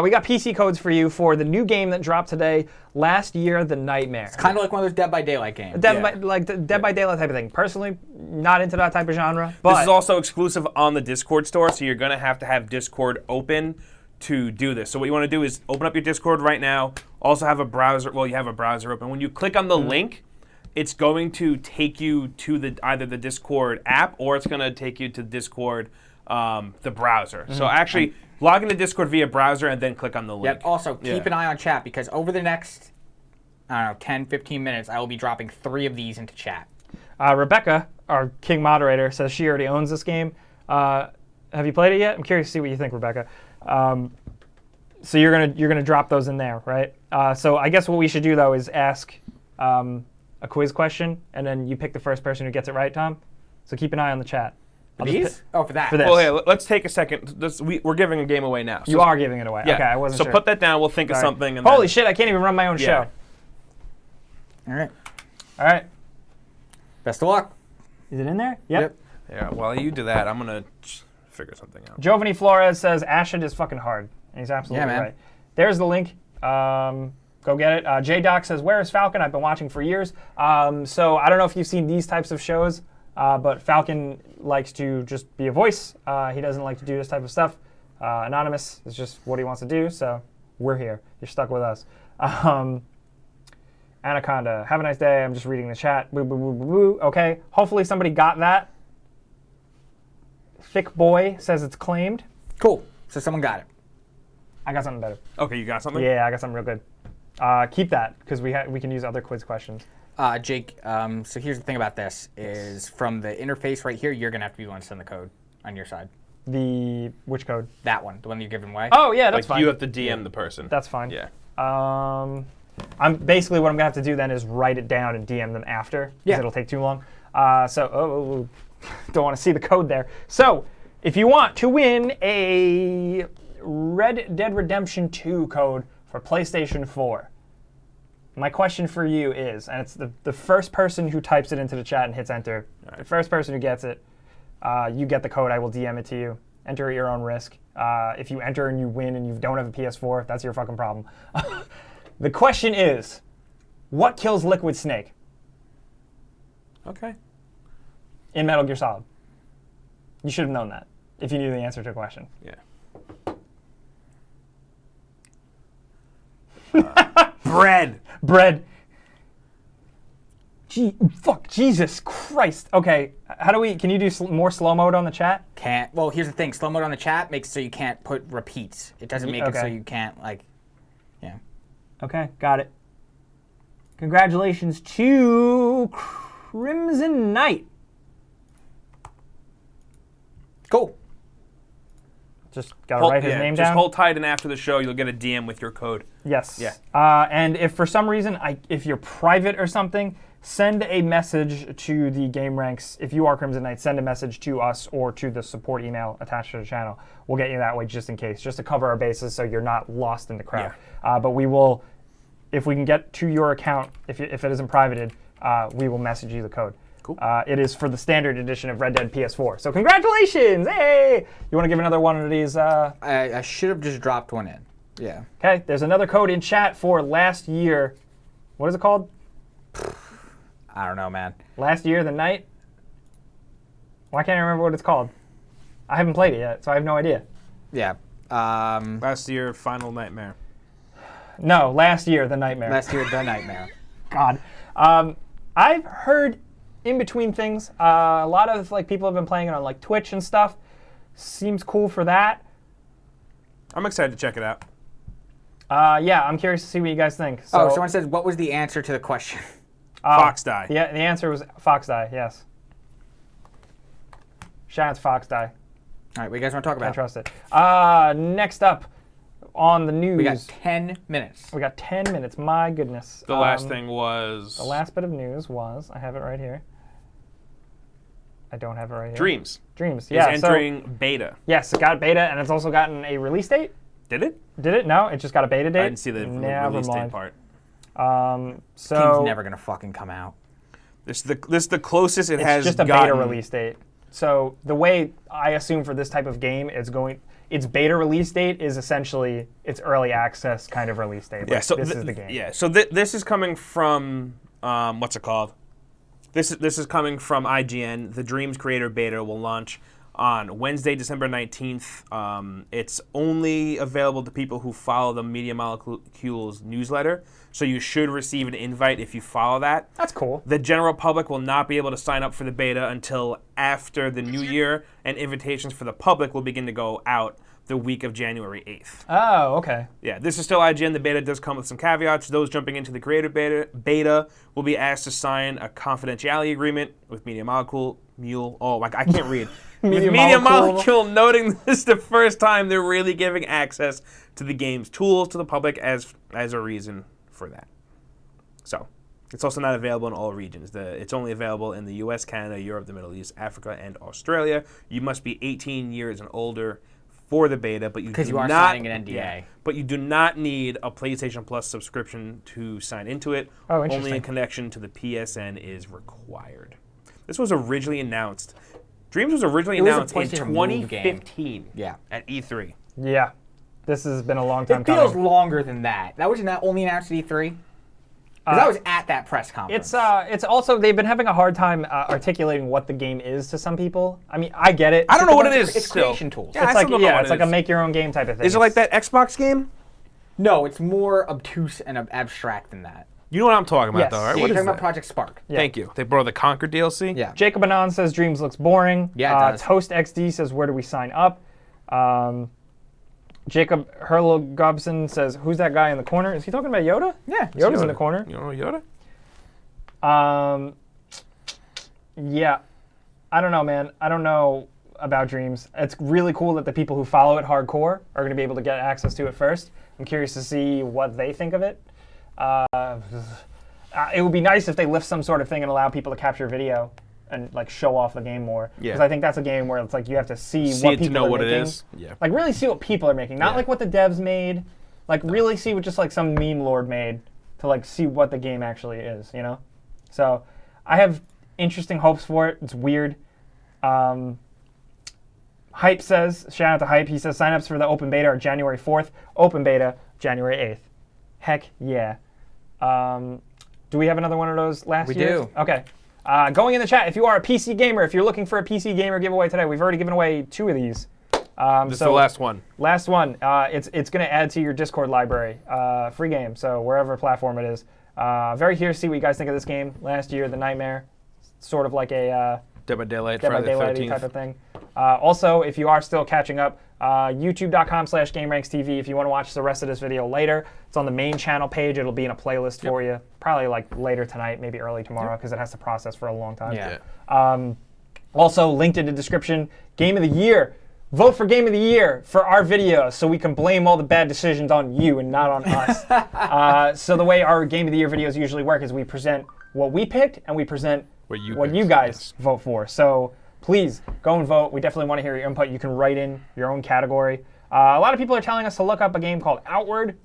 We got PC codes for you for the new game that dropped today, Last Year the Nightmare. It's kind of like one of those Dead by Daylight games. Dead by Daylight type of thing. Personally, not into that type of genre. But this is also exclusive on the Discord store, so you're going to have Discord open to do this. So what you want to do is open up your Discord right now. Also have a browser. Well, you have a browser open. When you click on the link, it's going to take you to either the Discord app or it's going to take you to Discord, the browser. So actually, log into Discord via browser and then click on the link. Yep. Also, keep an eye on chat, because over the next, 10, 15 minutes, I will be dropping 3 of these into chat. Rebecca, our king moderator, says she already owns this game. Have you played it yet? I'm curious to see what you think, Rebecca. So you're gonna drop those in there, right? So I guess what we should do though is ask a quiz question, and then you pick the first person who gets it right, Tom. So keep an eye on the chat. For these? For that. For this. Well, hey, let's take a second. We're giving a game away now. So you are giving it away. Yeah. Okay, I wasn't sure. So put that down. We'll think of something. And Holy shit! I can't even run my own show. All right. All right. Best of luck. Is it in there? Yep. Yeah. While you do that, I'm gonna figure something out. Giovanni Flores says Ashen is fucking hard. And he's absolutely right. There's the link. Go get it. J-Doc says, where is Falcon? I've been watching for years. So I don't know if you've seen these types of shows, but Falcon likes to just be a voice. He doesn't like to do this type of stuff. Anonymous is just what he wants to do, so we're here. You're stuck with us. Anaconda, have a nice day. I'm just reading the chat. Boo, boo, boo, boo, boo. Okay, hopefully somebody got that. Thick Boy says it's claimed. Cool. So someone got it. I got something better. Okay, you got something? Yeah, I got something real good. Keep that, because we can use other quiz questions. Jake, so here's the thing about this, is from the interface right here, you're going to have to be the one to send the code on your side. Which code? That one, the one that you're giving away. Oh, yeah, that's fine. You have to DM the person. That's fine. Yeah. Basically what I'm going to have to do then is write it down and DM them after, because it'll take too long. Don't want to see the code there. So, if you want to win a Red Dead Redemption 2 code for PlayStation 4, my question for you is, and it's the first person who types it into the chat and hits enter, the first person who gets it, you get the code. I will DM it to you. Enter at your own risk. If you enter and you win and you don't have a PS4, that's your fucking problem. The question is, what kills Liquid Snake? Okay. In Metal Gear Solid. You should have known that if you knew the answer to a question. Yeah. Bread. Fuck, Jesus Christ. Okay, can you do more slow mode on the chat? Can't. Well, here's the thing. Slow mode on the chat makes it so you can't put repeats. It doesn't make it so you can't, yeah. Okay, got it. Congratulations to Crimson Knight. Cool. Just gotta write his name down. Just hold tight, and after the show, you'll get a DM with your code. Yes. Yeah. And if for some reason, if you're private or something, send a message to the Game Ranks. If you are Crimson Knight, send a message to us or to the support email attached to the channel. We'll get you that way just in case, just to cover our bases so you're not lost in the crowd. Yeah. But we will, if we can get to your account, if it isn't privated, we will message you the code. Cool. It is for the standard edition of Red Dead PS4. So congratulations! Hey! You want to give another one of these? I should have just dropped one in. Yeah. Okay, there's another code in chat for Last Year. What is it called? I don't know, man. Last Year the Night? Why can't I remember what it's called? I haven't played it yet, so I have no idea. Yeah. Last year, Final Nightmare. No, last year, The Nightmare. Last year, The Nightmare. God. I've heard in between things. A lot of like people have been playing it on like Twitch and stuff. Seems cool for that. I'm excited to check it out. Yeah, I'm curious to see what you guys think. So, someone says, what was the answer to the question? Fox Die. The answer was Fox Die, yes. Shout out to Fox Die. All right, what you guys want to talk I about? trust it. Next up on the news. We got 10 minutes. We got 10 minutes. My goodness. The last thing was... The last bit of news was, I have it right here. I don't have it right here. Dreams. Dreams, yeah. Is entering beta. Yes, it got beta, and it's also gotten a release date. Did it? Did it? No, it just got a beta date. I didn't see the release date part. So Game's never going to fucking come out. This is the closest it has it's just a gotten. beta release date. So the way I assume for this type of game, its beta release date is essentially its early access kind of release date. Yeah, so this is the game. Yeah, so this is coming from what's it called? This is coming from IGN. The Dreams Creator Beta will launch on Wednesday, December 19th. It's only available to people who follow the Media Molecules newsletter, so you should receive an invite if you follow that. That's cool. The general public will not be able to sign up for the beta until after the new year, and invitations for the public will begin to go out the week of January 8th. Oh, okay. Yeah, this is still IGN. The beta does come with some caveats. Those jumping into the creator beta will be asked to sign a confidentiality agreement with Media Molecule. I can't read. Media Media Molecule. Molecule, noting this is the first time they're really giving access to the game's tools to the public as a reason for that. So, it's also not available in all regions. It's only available in the U.S., Canada, Europe, the Middle East, Africa, and Australia. You must be 18 years and older for the beta, but you do are not signing an NDA. Yeah, but you do not need a PlayStation Plus subscription to sign into it. Oh, interesting. Only a connection to the PSN is required. This was originally announced. Dreams was originally It was a announced in PlayStation Move game. 2015. Yeah. At E3. Yeah. This has been a long time It feels coming. longer than that. That was not only announced at E3. Because I was at that press conference. It's also, they've been having a hard time articulating what the game is to some people. I mean, I get it. I don't know what it is. It's still. creation tools. Yeah, I It's like, still don't know what it's it like a is. make your own game type of thing. Is it like that Xbox game? No, it's more obtuse and abstract than that. You know what I'm talking about, Yes. though, right? Yeah, What you're is talking about that? Project Spark. Yeah. Thank you. They brought the Conquer DLC? Yeah. Jacob Anon says Dreams looks boring. Yeah, it does. Toast XD says where do we sign up? Jacob Herlogobson says who's that guy in the corner? Is he talking about Yoda? Yeah. Yoda's in the corner. You don't know Yoda? Yeah, I don't know, man. I don't know about Dreams. It's really cool that the people who follow it hardcore are going to be able to get access to it first. I'm curious to see what they think of it. It would be nice if they lift some sort of thing and allow people to capture video and like show off the game more. Yeah. Because I think that's a game where it's like you have to see See what it to people know are what making. it is. Yeah. Like really see what people are making, not Yeah. like what the devs made. Like really see what just like some meme lord made to like see what the game actually is, you know? So I have interesting hopes for it. It's weird. Hype says, shout out to Hype, he says signups for the open beta are January 4th, open beta January 8th. Heck yeah. Do we have another one of those last We years? do. Okay. Going in the chat, if you are a PC gamer, if you're looking for a PC gamer giveaway today, we've already given away 2 of these. This is the last one. Last one. It's going to add to your Discord library. Free game, so wherever platform it is. Very curious to see what you guys think of this game. Last year, The Nightmare, sort of like a Dead by Daylight, Dead by Friday the Daylight 13th. type of thing. Also, if you are still catching up, youtube.com/GameRanksTV. If you want to watch the rest of this video later, it's on the main channel page. It'll be in a playlist for you. Probably like later tonight, maybe early tomorrow, because it has to process for a long time. Yeah. Also, linked in the description, Game of the Year. Vote for Game of the Year for our videos so we can blame all the bad decisions on you and not on us. So the way our Game of the Year videos usually work is we present what we picked and we present What you what picked, you guys yes. vote for. So please go and vote. We definitely want to hear your input. You can write in your own category. A lot of people are telling us to look up a game called Outward.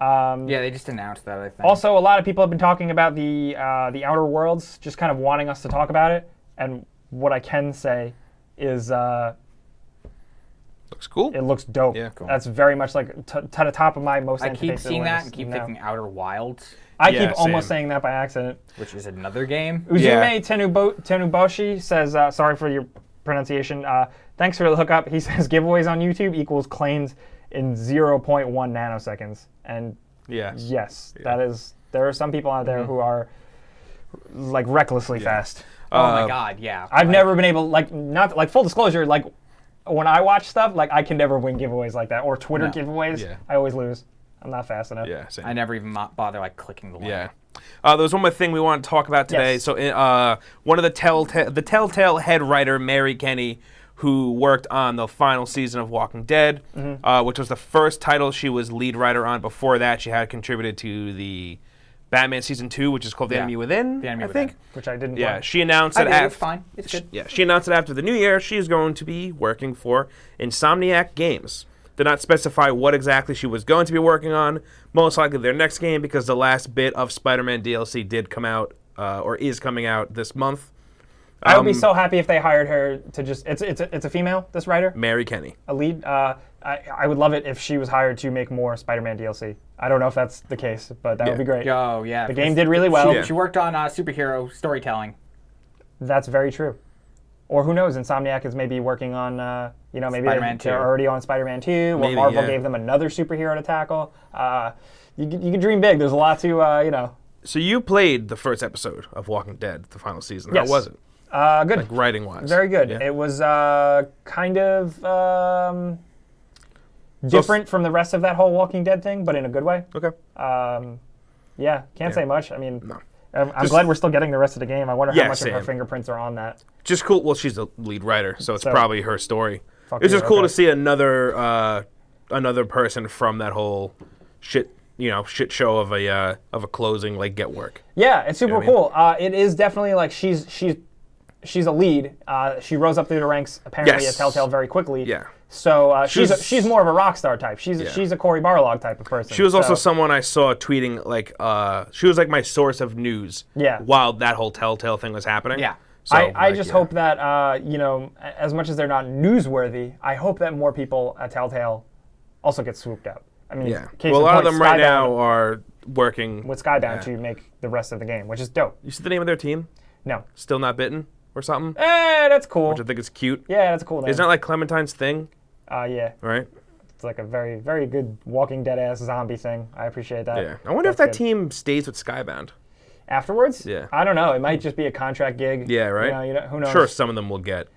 Yeah, they just announced that, I think. Also, a lot of people have been talking about the Outer Worlds, just kind of wanting us to talk about it. And what I can say is Looks cool. it looks dope. Yeah, cool. That's very much like to the top of my most I keep anticipated seeing that list. and keep No. thinking Outer Wilds, I Yeah, keep almost same. saying that by accident. which is another game. Uzume Yeah. Tenuboshi says, sorry for your pronunciation. Thanks for the hookup. He says giveaways on YouTube equals claims in 0.1 nanoseconds. And yes, that is. There are some people out there who are like recklessly fast. Oh my God, yeah. I've never been able, not full disclosure, when I watch stuff, I can never win giveaways like that or Twitter giveaways. Yeah. I always lose. I'm not fast enough. Yeah, same. I never even bother clicking the link. Yeah. There was one more thing we want to talk about today. Yes. So, one of the Telltale head writer, Mary Kenny, who worked on the final season of Walking Dead, which was the first title she was lead writer on. Before that, she had contributed to the Batman Season 2, which is called The Enemy Within, I think. Which I didn't Yeah, play. she announced that It's fine. It's good. Yeah, she announced that after the new year, she is going to be working for Insomniac Games. Did not specify what exactly she was going to be working on. Most likely their next game, because the last bit of Spider-Man DLC did come out, or is coming out this month. I would be so happy if they hired her to just. It's a female, this writer? Mary Kenny. A lead. I would love it if she was hired to make more Spider-Man DLC. I don't know if that's the case, but that would be great. Oh, yeah. The game did really well. She worked on superhero storytelling. That's very true. Or who knows? Insomniac is maybe working on, maybe Spider-Man 2. they're already on Spider-Man 2. Or Maybe, Marvel gave them another superhero to tackle. You can dream big. There's a lot to, So you played the first episode of Walking Dead, the final season. Yes. How was it? Good. Like writing-wise? Very good. Yeah. It was kind of different from the rest of that whole Walking Dead thing, but in a good way. Okay. Can't say much. I mean, No. I'm glad we're still getting the rest of the game. I wonder how much same. of her fingerprints are on that. Just cool. Well, she's the lead writer, so it's probably her story. It's just you, cool okay. to see another person from that whole shit show of a closing get work. Yeah, it's super You know cool. It is definitely she's a lead. She rose up through the ranks apparently at Telltale very quickly. Yeah. So she's more of a rock star type. She's a Cory Barlog type of person. She was also someone I saw tweeting she was like my source of news. Yeah. While that whole Telltale thing was happening. Yeah. So, I just hope that as much as they're not newsworthy, I hope that more people at Telltale also get swooped up. I mean, a lot of them right now are working with Skybound to make the rest of the game, which is dope. You see the name of their team? No. Still Not Bitten or something? That's cool. Which I think is cute. Yeah, that's a cool name. Isn't that like Clementine's thing? Yeah. Right? It's like a very, very good Walking Dead-ass zombie thing. I appreciate that. Yeah. I wonder if that team stays with Skybound. Afterwards? Yeah. I don't know. It might just be a contract gig. Yeah, right? Who knows? Sure, some of them will get.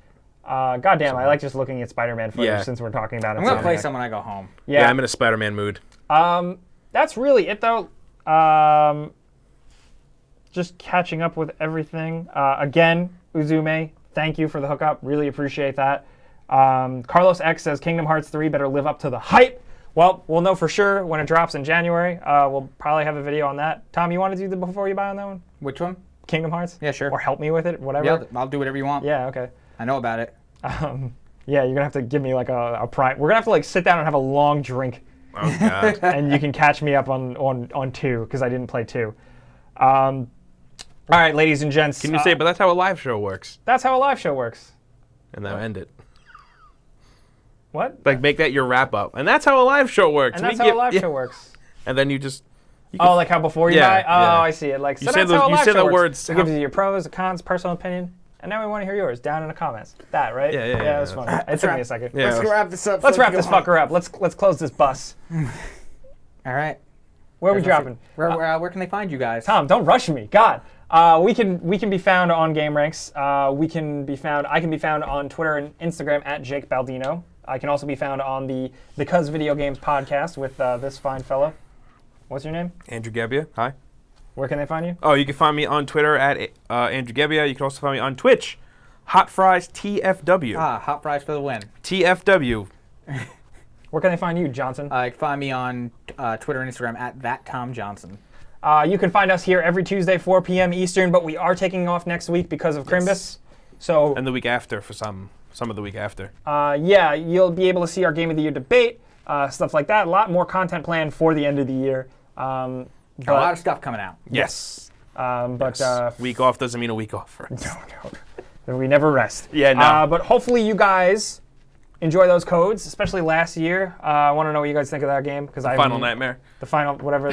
Goddamn, I like just looking at Spider-Man footage since we're talking about it. I'm going to play some when I go home. Yeah, I'm in a Spider-Man mood. That's really it, though. Just catching up with everything. Again, Uzume, thank you for the hookup. Really appreciate that. Carlos X says Kingdom Hearts 3 better live up to the hype. Well, we'll know for sure when it drops in January. We'll probably have a video on that. Tom, you want to do the before you buy on that one? Which one? Kingdom Hearts? Yeah, sure. Or help me with it, whatever. Yeah, I'll do whatever you want. Yeah, okay. I know about it. Yeah, you're going to have to give me like a prime. We're going to have to sit down and have a long drink. Oh, God. And you can catch me up on 2, because I didn't play 2. All right, ladies and gents. Can you say, but that's how a live show works. That's how a live show works. And then end it. What? Like, make that your wrap-up. And that's how a live show works. And that's how a live show works. And then you just... like how before you buy? Oh, I see it. Like, so you that's say how a live show works. words. It gives you your pros, the cons, personal opinion. And now we want to hear yours down in the comments. That, right? Yeah. That's fun. It took me a second. Yeah, Let's wrap this up. Let's wrap this fucker up. Let's close this bus. All right. Where are we dropping? Where can they find you guys? Tom, don't rush me. God. We can be found on GameRanks. I can be found on Twitter and Instagram at Jake Baldino. I can also be found on the Because Video Games podcast with this fine fella. What's your name? Andrew Gebbia. Hi. Where can they find you? Oh, you can find me on Twitter at Andrew Gebbia. You can also find me on Twitch, Hot Fries TFW. Hot Fries for the win. TFW. Where can they find you, Johnson? You can find me on Twitter and Instagram at ThatTomJohnson. You can find us here every Tuesday, 4 p.m. Eastern, but we are taking off next week because of Crimbus. So, and the week after for some of the week after. You'll be able to see our Game of the Year debate, stuff like that. A lot more content planned for the end of the year. A lot of stuff coming out. Yes. Week off doesn't mean a week off for us. No. We never rest. Yeah, no. But hopefully you guys enjoy those codes, especially last year. I want to know what you guys think of that game because Final Nightmare. The final whatever.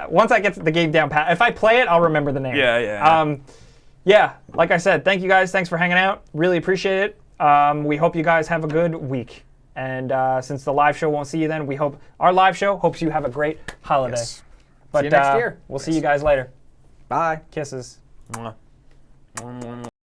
Once I get the game down pat. If I play it, I'll remember the name. Yeah. yeah, like I said, thank you guys. Thanks for hanging out. Really appreciate it. We hope you guys have a good week. And since the live show won't see you then, we hope our live show hopes you have a great holiday. Yes. But See you next year. We'll see you guys later. Bye. Kisses. Mwah.